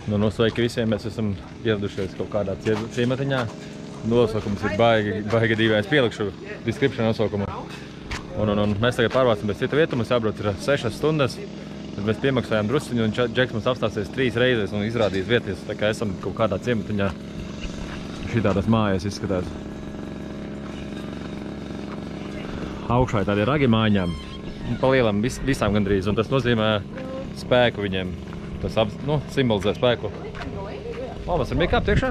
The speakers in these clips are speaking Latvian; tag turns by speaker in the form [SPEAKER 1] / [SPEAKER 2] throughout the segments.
[SPEAKER 1] Nu, sveiki visiem, mēs esam ieradušies kaut kādā ciematiņā. Nosaukums ir baigi dīvains, pielikšu description nosaukumu. Un mēs tagad pārvācamies citu vietu, mums jābrauc ir 6 stundas. Tad mēs piemaksājām drusciņu un Džeks mums apstāsies 3 reizes un izrādīs vietas. Tā kā esam kaut kādā ciematiņā. Šitādas mājas izskatās. Augšā ir tādi ragi mājiņām. Pa lielam visām gandrīz, un tas nozīmē spēku viņiem. Tas simbolizē spēku. Mēs varam iekāpt iekšā?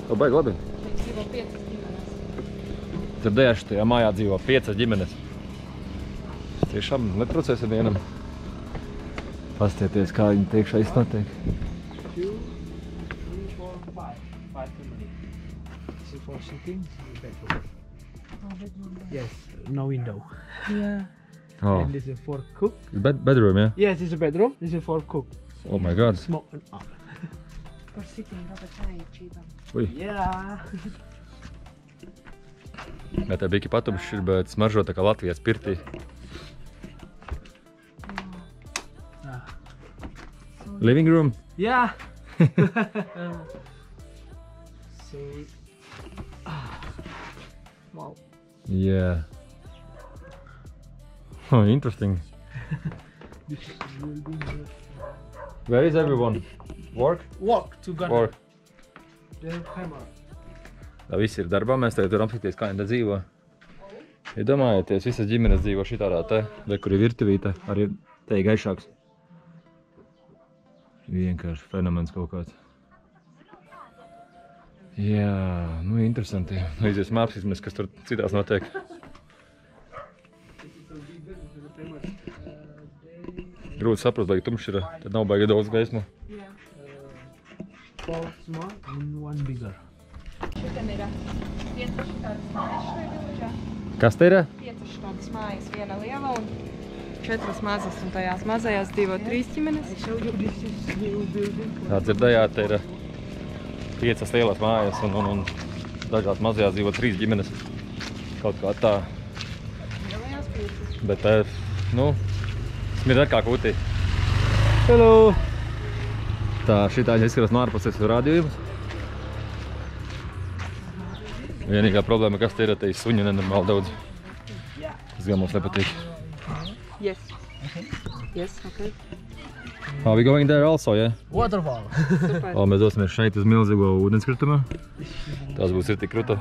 [SPEAKER 1] To baigi labi.
[SPEAKER 2] Dzīvo 5 ģimenes.
[SPEAKER 1] Tur dēļ tajā mājā dzīvo 5 ģimenes. Tiešām netrocēs ar vienam. Pastieties, kā viņi tiekšā iznotiek.
[SPEAKER 3] 2, 3, 4, 5. 5 family. This is for sitting, bedroom. Yes, no window.
[SPEAKER 2] Yeah.
[SPEAKER 1] Oh.
[SPEAKER 3] And this is for cook.
[SPEAKER 1] Bedroom, yeah?
[SPEAKER 3] Yes, this is a bedroom. This is for cook.
[SPEAKER 1] Oh my god.
[SPEAKER 3] Smoke and up.
[SPEAKER 2] For sitting, Robert, čai čībām.
[SPEAKER 1] Ui.
[SPEAKER 3] Yeah.
[SPEAKER 1] Jā, tā bija patumšs, bet smaržo tā kā Latvijas pirtī. Living room?
[SPEAKER 3] Yeah. So, wow.
[SPEAKER 1] Yeah. Oh, interesting.
[SPEAKER 3] This will be the
[SPEAKER 1] Where is everyone? Work?
[SPEAKER 3] walk to Ghana.
[SPEAKER 1] Work.
[SPEAKER 3] The hammer.
[SPEAKER 1] Tā visi ir darbā, mēs tagad varam apskatīties, kā viņi te dzīvo. Iedomājieties, visas ģimenes dzīvo šitādā te, kur ir virtuvīte, arī te ir gaišāks. Vienkārši fenomens kaut kāds. Jā, nu interesanti. Aiziesim apskatīsimies, kas tur citās notiek. Grūti saprast, baigi tumšs ir, tad nav baigi daudz gaismu.
[SPEAKER 2] Yeah.
[SPEAKER 3] 4 small and 1 bigger.
[SPEAKER 2] Šitam ir 5 štādas mājas šai villažā.
[SPEAKER 1] Kas te ir?
[SPEAKER 2] 5 štādas mājas, viena liela un 4 mazas, un tajās mazajās dzīvo 3 ģimenes.
[SPEAKER 3] This is new building.
[SPEAKER 1] Tā dzirdējāt, te ir 5 lielas mājas un dažās mazajās dzīvo 3 ģimenes. Kaut kā tā.
[SPEAKER 2] Lielajās 5.
[SPEAKER 1] Bet, smirdēt kā kūtī.
[SPEAKER 3] Hello.
[SPEAKER 1] Tā, šitā izskatās no ārpuses rādījums. Vienīgā problēma, kas te ir, te ir suņu nenormāli daudz. Tas gan mums nepatīk.
[SPEAKER 2] Yes. Yes, okay.
[SPEAKER 1] Are we going there also, yeah?
[SPEAKER 3] Waterfall.
[SPEAKER 2] Super.
[SPEAKER 1] Mēs dosimies šeit uz milzīgo ūdenskritumā. Tās būs ir tik kruta.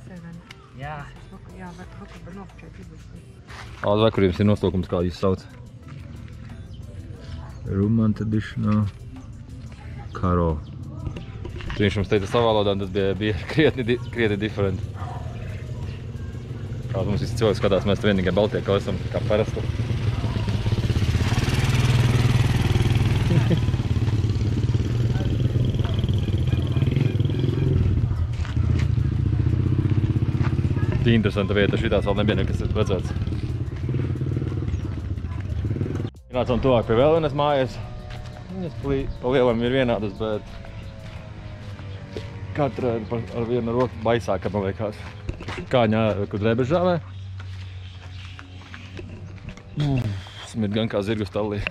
[SPEAKER 2] 7.
[SPEAKER 3] Yeah.
[SPEAKER 2] Jā, bet vakar nopčēt ibusī.
[SPEAKER 1] Vai kur jums ir nosaukums, kā jūs sauc? Room traditional Karo. Viņš mums teica savā valodā, un tas bija krietni different. Kāds mums visi cilvēks skatās, mēs vienīgai Baltijā kā esam, kā parasti. Interesanta vieta, šitās vēl nebija nekas redzēts. Nācām tuvāk pie vēl vienas mājas. Viņas pa lielam ir vienādas, bet katra ir ar vienu roku baisāka, man liekas. Kāņā, kur drēbes žāvē. Smirt gan kā zirgu stallī.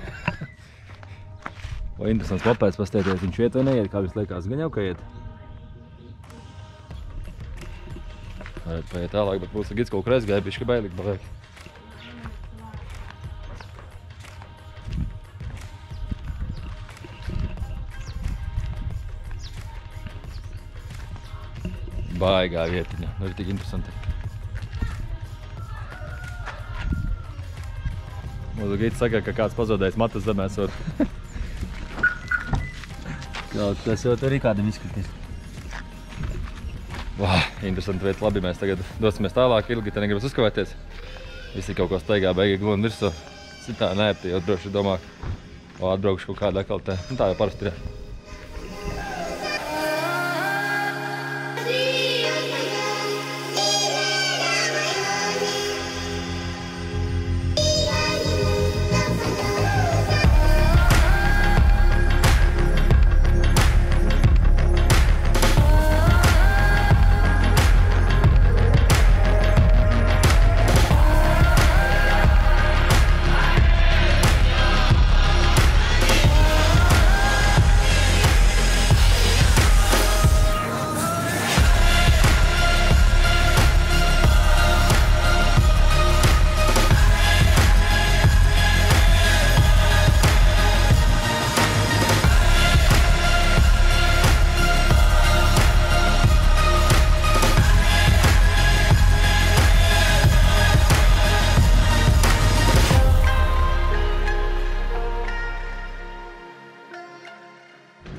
[SPEAKER 1] Vai interesants mopēds, pastieties, viņš iet vai neiet, kā viss liekas, gan jau, ka iet. Paiet tālāk, bet būs gids kaut kur aizgāja, bišķi bailīgi paliek. Baigā vietiņa, ir tik interesanti. Mūsu gids saka, ka kāds pazaudējis matus zemē sot. Tas jau arī kādam izskatīs. Interesanti vieta, labi, mēs tagad dosimies tālāk, ilgi te negribas uzkavēties. Visi kaut ko staigā, beigi glūna virsū. Citā neaptī, jau droši domā, atbraukšu kaut kādā atkal te. Tā jau parasti ir.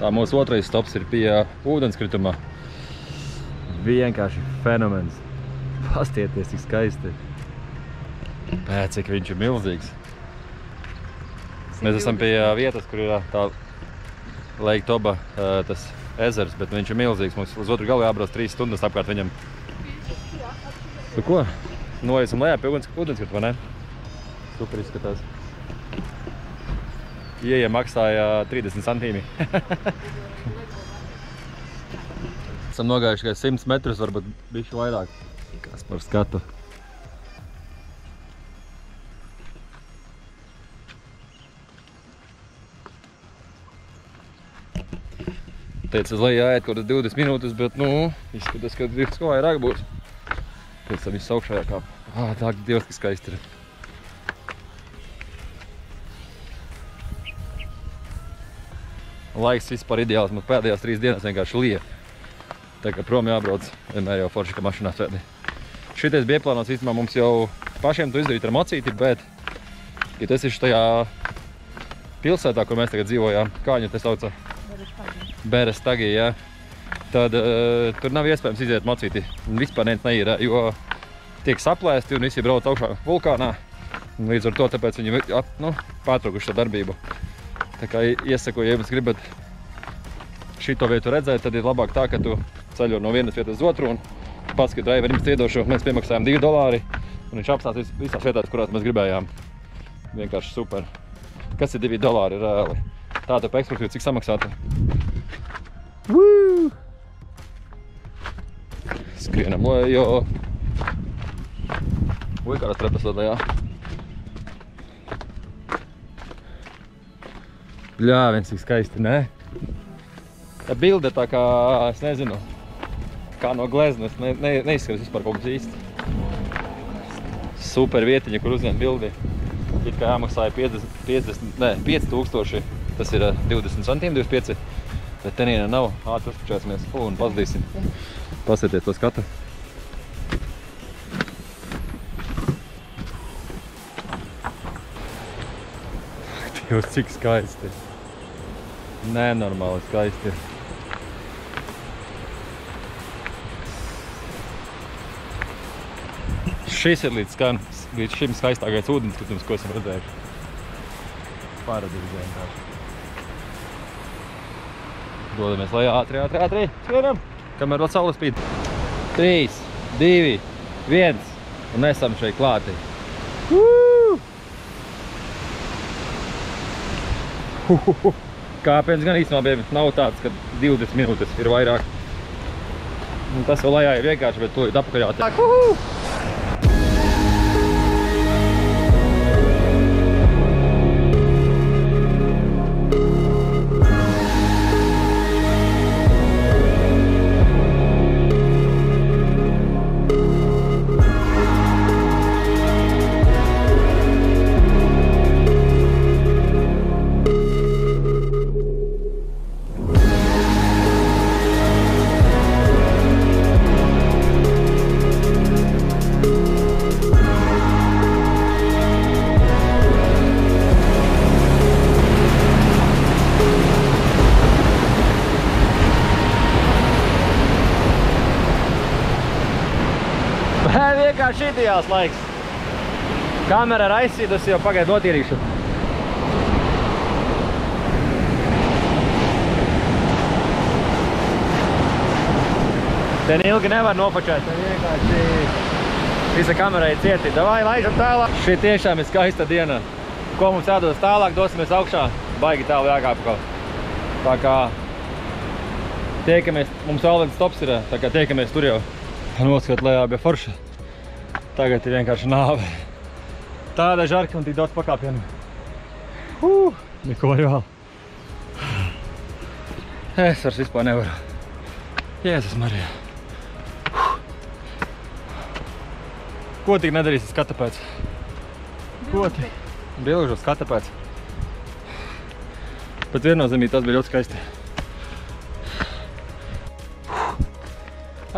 [SPEAKER 1] Tā mūsu otrais stops ir pie ūdenskritumā. Vienkārši fenomens. Pastieties, cik skaisti. Pēc, cik viņš ir milzīgs. Mēs esam pie vietas, kur ir tā Lake Toba, tas ezers, bet viņš ir milzīgs. Mums uz otru galu jābrauc 3 stundas apkārt viņam. Tu ko? Noiesim lejā pie ūdenskritu, vai ne? Super izskatās. Ieja maksāja 30 centīmi. Esam nogājuši kā 100 metrus, varbūt bišķi vairāk. Kas par skatu. Teicu, uz leju jāiet kaut 20 minūtes, bet, izskatās, ka drīz vairāk būs. Pēc tam viss augšā jākāp. Tā, Dievs, ka skaisti ir. Laiks vispār ideāls, mums pēdējās 3 dienas vienkārši lija. Tā kā prom jābrauc, vienmēr jau forši, ka mašinā sēdi. Šitais bija ieplānots, īstenībā mums jau pašiem to izdarīt ar mocīti, bet, ja tas ir štajā pilsētā, kur mēs tagad dzīvojām, kā viņu te sauca? Berestagi, jā. Tad tur nav iespējams iziet mocīti. Vispār neviens neir, jo tiek saplēsti un visi brauc augšā vulkānā. Līdz ar to, tāpēc viņi pārtraukuši šo darbību. Tā kā iesakoju, ja jums gribat šito vietu redzēt, tad ir labāk tā, ka tu ceļo no vienas vietas uz otru un pats, ka driverim iedošu, mēs piemaksājām $2 un viņš apstās visās vietās, kurās mēs gribējām. Vienkārši super. Kas ir $2 reāli? Tāda pa ekspertīvu, cik samaksātu? Woo! Skrienam lejo. Kādas trepas vēl lejā. Bļāviens, cik skaisti, ne? Tā bilde tā kā, es nezinu, kā no gleznas, neizskatās vispār kaut kas īsti. Super vietiņa, kur uzņem bildi. It kā jāmaksāja 5000, tas ir 20 centīmi, 25, bet tenīna nav. Ātri uzpučēsimies un pazdīsim. Pasieties to skatu. Dievs, cik skaisti. Nenormāli skaisti. Šis ir līdz šim skaistākais ūdenskritums, ko esam redzējuši. Paradīze vienkārši. Dodamies lejā, ātri. Skrienam, kamēr vēl saule spīd. 3, 2, 1 un esam šeit klāti. Kāpiens gan īstenībā nav tāds, ka 20 minūtes ir vairāk. Un tas vēl lejā ir vienkārši, bet to ir apakaļ jātiek. Vienkārši ideāls laiks. Kamera ir aizsīdusi, jau pagaid notīrīšu. Ten ilgi nevar nofočēt, ten vienkārši visa kamera ir cieti. Davai, laižam tālāk. Šī tiešām ir skaista diena. Ko mums jādodas tālāk, dosimies augšā. Baigi tālu jākāp kaut. Tā kā tiekamies, mums vēl viens stops ir, tā kā tiekamies tur jau. Noskat lejā bija forša. Tagad ir vienkārši nāve. Tāda žarka un tik daudz pakāpienu. Neko var vēl. Es vairs vispār nevaru. Jēzus Marija. Ko tik nedarīsi skata pēc? Ko tik? Bilžu skata pēc. Bet viennozīmīgi tas bija ļoti skaisti.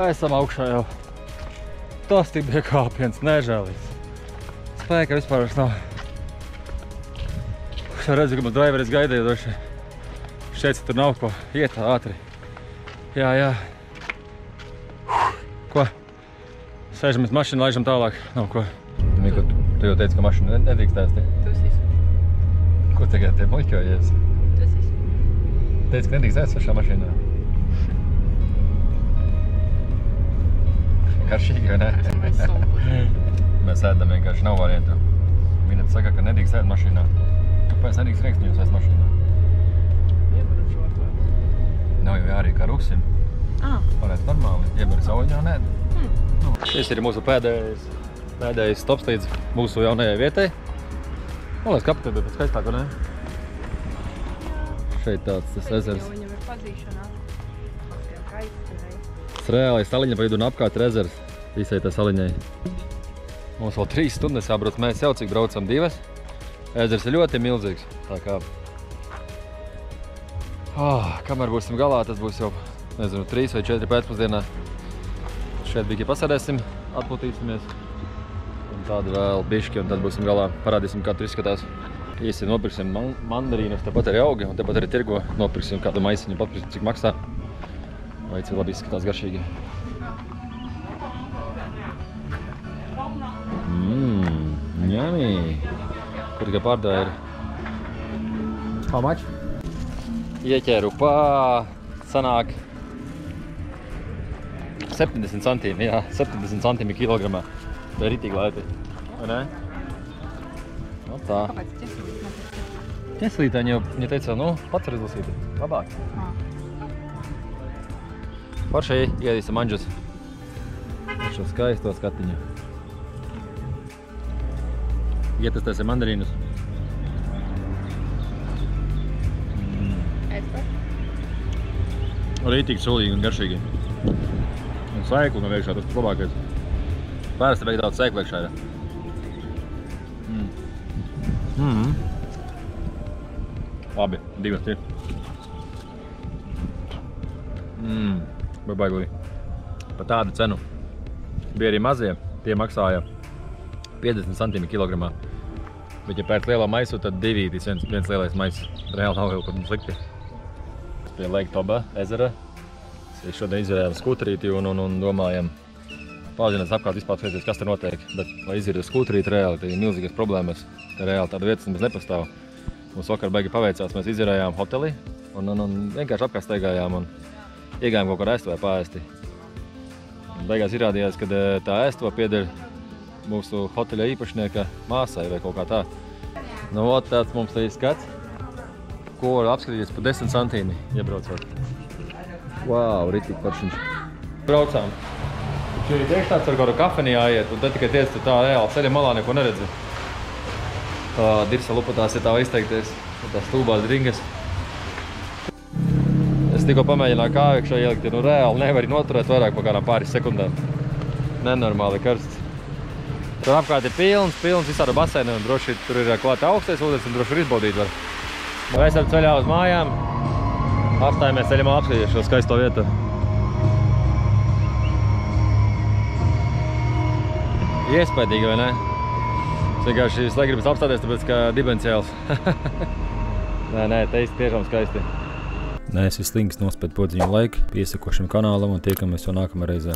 [SPEAKER 1] Esam augšā jau. Tas tik bija kāpiens, nežēlīgs. Spēka vispār vairs nav. Šā redzu, ka mums driveris gaidīja droši. Šeit tur nav ko iet ātri. Jā. Ko? Sēžamies mašīnu, laižam tālāk. Nav ko. Miko, tu jau teici, ka mašīnu nedrīkstēs te? Ko tagad te muļķojies? Teici, ka nedrīkstēs ar šā mašīnā. Karšīgi, vai ne? Mēs ēdam vienkārši nav variantu. Viņa saka, ka nedrīkst ēst mašīnā. Kāpēc nedrīkst rēkstiņus ēst mašīnā? Nav jau jārī kā ruksim. Varētu normāli. Ieberi sauļņā un ēd. Šis ir mūsu pēdējais stops līdz mūsu jaunajai vietai. Lai skapatē, bet skaistāk, vai ne? Šeit tāds tas ezers.
[SPEAKER 2] Viņam ir pazīšanās.
[SPEAKER 1] Reāli saliņa pa vidu un apkārt ir ezers visai tā saliņai. Mums vēl 3 stundas jābrauc, mēs jau cik braucam 2. Ezers ir ļoti milzīgs, tā kā... Kamēr būsim galā, tas būs jau, nezinu, 3 vai 4 pēcpusdienā. Šeit bīgi pasēdēsim, atpūtīsimies. Un tādu vēl bišķi, un tad būsim galā, parādīsim, kā tur izskatās. Īsi nopirksim mandarīnus, tāpat arī augi, un tāpat arī tirgo nopirksim kādu maisiņu, papriksim, cik maksā. Vai cik labi izskatās garšīgi. Ņemī. Kur tikai pārdā ir? How much? Ieķēru sanāk 70 centīmi, jā, 70 centīmi kilogramā. Tā ir ritīgi lēti, vai ne? No tā.
[SPEAKER 2] Kāpēc ķeslīt?
[SPEAKER 1] Ķeslītāņi jau, viņa teica, nu, pats var izlasīt. Labāk. Foršai iedīsim anģus ar šo skaisto skatiņu. Ietestēsim mandarīnus. Rītīgi sulīgi un garšīgi. Un sēklu no iekšā, tas labākais. Pērsti vajag daudz sēklu iekšā ir. Labi, 2 tie. Baigulī. Pa tādu cenu. Bija arī mazie, tie maksāja 50 centīmi kilogramā. Bet ja pērkt lielā maisu, tad 2 viens lielais maiss. Reāli nav jau pat slikti. Pie Lake Toba ezera. Šodien izvērējām skūterīti un domājam paudzināt apkārt vispār skatīties, kas te notiek. Bet, lai izvērīt skūterīti reāli, tie ir milzīgas problēmas. Te reāli tāda vietas nemaz nepastāv. Mums vakar baigi paveicās, mēs izvērējām hoteli un vienkārši apkārt staigājām un iegājām kaut kādu ēstu vai paēsti. Beigās izrādījās, ka tā ēstuva pieder mūsu hoteļa īpašnieka māsai vai kaut kā tā. Nu, tāds mums te ir skats, ko var apskatīties pa 10 centīmi iebraucot. Wow, ritīgi paršiņš. Braucām. Šī ir tieši tāds ar kādu kafeni jāiet, un tad tikai tiec tā reāli ceļa malā neko neredzi. Tā dirsa lupatās, ja tā var izteikties, tā stulbās dringas. Es tikko pamēģināju kāju iekšā ielikt, ja nu reāli nevari noturēt vairāk pa kādām pāris sekundēm. Nenormāli karsts. Tur apkārt ir pilns visādu baseinu, un droši tur ir klāta augstais ūdens, un droši ir izbaudīt var. Mēs esam ceļā uz mājām, apstājamies ceļamā apskatīties šo skaisto vietu. Iespaidīgi, vai ne? Es vienkārši gribas apstāties, tāpēc kā dibenciāls. Nē, te tiešām skaisti. Nē, es vislīgs nospēt podziņu laiku, piesakošam kanālam un tiekamies jau nākamā reizē.